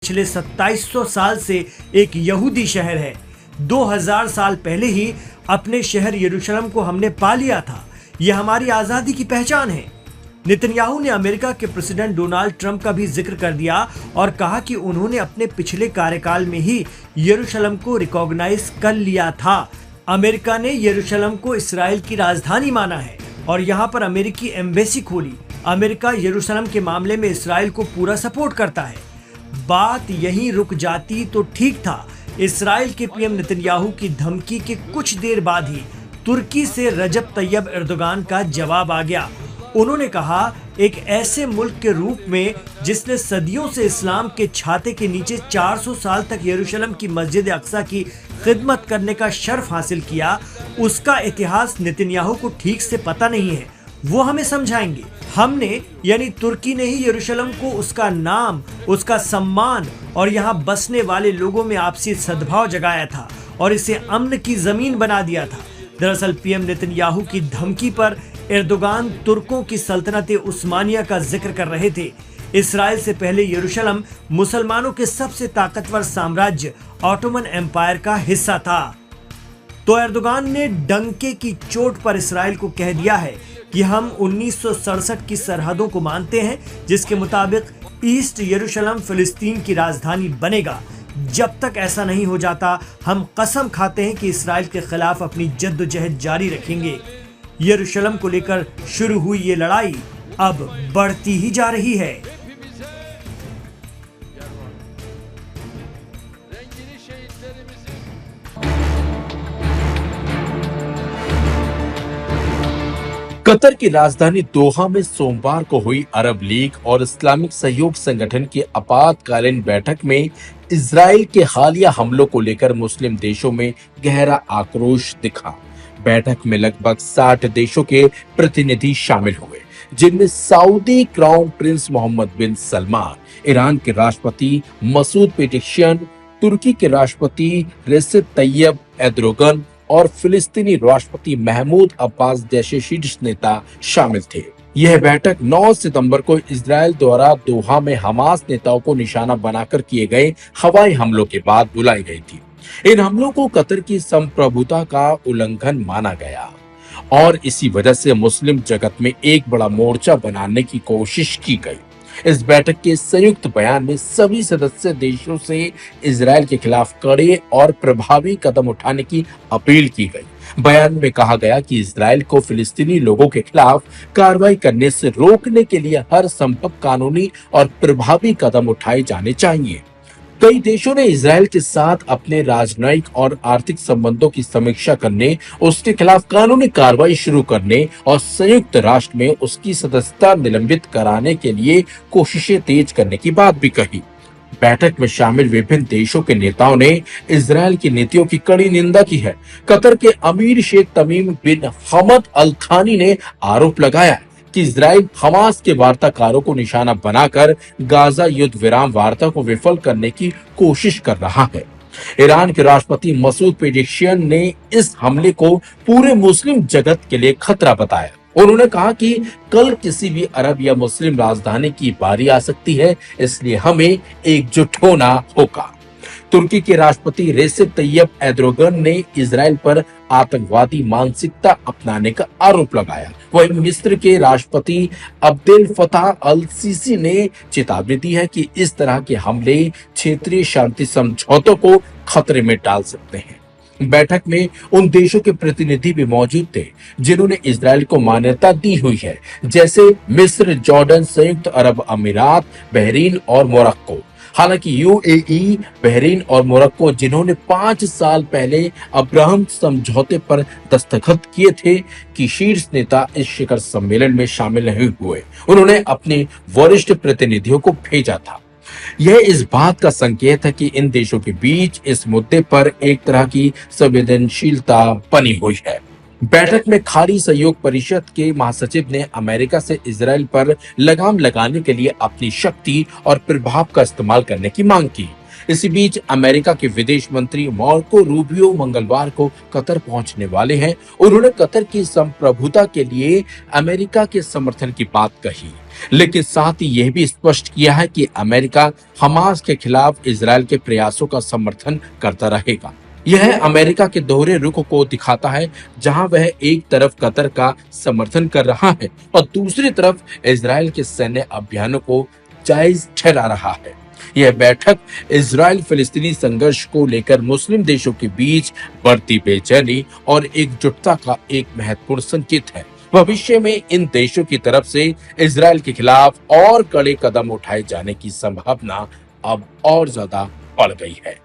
पिछले 2700 साल से एक यहूदी शहर है। 2000 साल पहले ही अपने शहर यरूशलेम को हमने पा लिया था। यह हमारी आजादी की पहचान है। नेतन्याहू ने अमेरिका के प्रेसिडेंट डोनाल्ड ट्रंप का भी जिक्र कर दिया और कहा कि उन्होंने अपने पिछले कार्यकाल में ही यरूशलेम को रिकॉग्नाइज कर लिया था। अमेरिका ने यरूशलेम को इस्राएल की राजधानी माना है और यहाँ पर अमेरिकी एम्बेसी खोली। अमेरिका यरूशलेम के मामले में इस्राएल को पूरा सपोर्ट करता है। बात यहीं रुक जाती तो ठीक था। इस्राएल के पीएम नेतन्याहू की धमकी के कुछ देर बाद ही तुर्की से रजब तैयब एर्दोगान का जवाब आ गया। उन्होंने कहा, एक ऐसे मुल्क के रूप में जिसने सदियों से इस्लाम के छाते के नीचे 400 साल तक यरूशलेम की मस्जिद अक्सा की खिदमत करने का शर्फ हासिल किया, उसका इतिहास नेतन्याहू को ठीक से पता नहीं है। वो हमें समझाएंगे। हमने यानी तुर्की ने ही यरूशलेम को उसका नाम, उसका सम्मान और यहाँ बसने वाले लोगों में आपसी सद्भाव जगाया था और इसे अमन की जमीन बना दिया था। दरअसल पीएम नेतन्याहू की धमकी पर एर्दोगान तुर्कों की सल्तनत उस्मानिया का जिक्र कर रहे थे। इस्राएल से पहले यरूशलेम मुसलमानों के सबसे ताकतवर साम्राज्य ऑटोमन एम्पायर का हिस्सा था। तो एर्दोगान ने डंके की चोट पर इस्राएल को कह दिया है कि हम 1967 की सरहदों को मानते हैं, जिसके मुताबिक ईस्ट यरूशलेम फिलिस्तीन की राजधानी बनेगा। जब तक ऐसा नहीं हो जाता, हम कसम खाते हैं कि इस्राएल के खिलाफ अपनी जद्दोजहद जारी रखेंगे। यरूशलेम को लेकर शुरू हुई ये लड़ाई अब बढ़ती ही जा रही है। कतर की राजधानी दोहा में सोमवार को हुई अरब लीग और इस्लामिक सहयोग संगठन की आपातकालीन बैठक में इजराइल के हालिया हमलों को लेकर मुस्लिम देशों में गहरा आक्रोश दिखा। बैठक में लगभग 60 देशों के प्रतिनिधि शामिल हुए, जिनमें सऊदी क्राउन प्रिंस मोहम्मद बिन सलमान, ईरान के राष्ट्रपति मसूद पेजेश्कियान, तुर्की के राष्ट्रपति रेसिप तैयब एर्दोगान और फिलिस्तीनी राष्ट्रपति महमूद अब्बास जैसे शीर्ष नेता शामिल थे। यह बैठक 9 सितंबर को इजराइल द्वारा दोहा में हमास नेताओं को निशाना बनाकर किए गए हवाई हमलों के बाद बुलाई गई थी। इन हमलों को कतर की संप्रभुता का उल्लंघन माना गया और इसी वजह से मुस्लिम जगत में एक बड़ा मोर्चा बनाने की कोशिश की गई। इस बैठक के संयुक्त बयान में सभी सदस्य देशों से इजराइल के खिलाफ कड़े और प्रभावी कदम उठाने की अपील की गई। बयान में कहा गया कि इजराइल को फिलिस्तीनी लोगों के खिलाफ कार्रवाई करने से रोकने के लिए हर संभव कानूनी और प्रभावी कदम उठाए जाने चाहिए। कई देशों ने इजराइल के साथ अपने राजनयिक और आर्थिक संबंधों की समीक्षा करने, उसके खिलाफ कानूनी कार्रवाई शुरू करने और संयुक्त राष्ट्र में उसकी सदस्यता निलंबित कराने के लिए कोशिशें तेज करने की बात भी कही। बैठक में शामिल विभिन्न देशों के नेताओं ने इजराइल की नीतियों की कड़ी निंदा की है। कतर के अमीर शेख तमीम बिन हमद अल थानी ने आरोप लगाया कि इजराइल हमास के वार्ताकारों को निशाना बनाकर गाजा युद्ध विराम वार्ता को विफल करने की कोशिश कर रहा है। ईरान के राष्ट्रपति मसूद पेजेश्कियान ने इस हमले को पूरे मुस्लिम जगत के लिए खतरा बताया। उन्होंने कहा कि कल किसी भी अरब या मुस्लिम राजधानी की बारी आ सकती है, इसलिए हमें एकजुट होना होगा। तुर्की के राष्ट्रपति रेसिप तैयब एर्दोगान ने इजराइल पर आतंकवादी मानसिकता अपनाने का आरोप लगाया। वहीं मिस्र के राष्ट्रपति अब्देल फताह अल सीसी ने चेतावनी दी है कि इस तरह के हमले क्षेत्रीय शांति समझौतों को खतरे में डाल सकते हैं। बैठक में उन देशों के प्रतिनिधि भी मौजूद थे जिन्होंने इजराइल को मान्यता दी हुई है, जैसे मिस्र, जॉर्डन, संयुक्त अरब अमीरात, बहरीन और मोरक्को। हालांकि यूएई, बहरीन और मोरक्को, जिन्होंने 5 साल पहले अब्राहम समझौते पर दस्तखत किए थे, कि शीर्ष नेता इस शिखर सम्मेलन में शामिल नहीं हुए। उन्होंने अपने वरिष्ठ प्रतिनिधियों को भेजा था। यह इस बात का संकेत है कि इन देशों के बीच इस मुद्दे पर एक तरह की संवेदनशीलता बनी हुई है। बैठक में खाड़ी सहयोग परिषद के महासचिव ने अमेरिका से इजराइल पर लगाम लगाने के लिए अपनी शक्ति और प्रभाव का इस्तेमाल करने की मांग की। इसी बीच अमेरिका के विदेश मंत्री मार्को रूबियो मंगलवार को कतर पहुंचने वाले हैं। उन्होंने कतर की संप्रभुता के लिए अमेरिका के समर्थन की बात कही, लेकिन साथ ही यह भी स्पष्ट किया है कि अमेरिका हमास के खिलाफ इजरायल के प्रयासों का समर्थन करता रहेगा। यह अमेरिका के दोहरे रुख को दिखाता है, जहां वह एक तरफ कतर का समर्थन कर रहा है और दूसरी तरफ इजरायल के सैन्य अभियानों को जायज ठहरा रहा है। यह बैठक इजरायल फिलिस्तीनी संघर्ष को लेकर मुस्लिम देशों के बीच बढ़ती बेचैनी और एकजुटता का एक महत्वपूर्ण संकेत है। भविष्य में इन देशों की तरफ से इजरायल के खिलाफ और कड़े कदम उठाए जाने की संभावना अब और ज्यादा बढ़ गई है।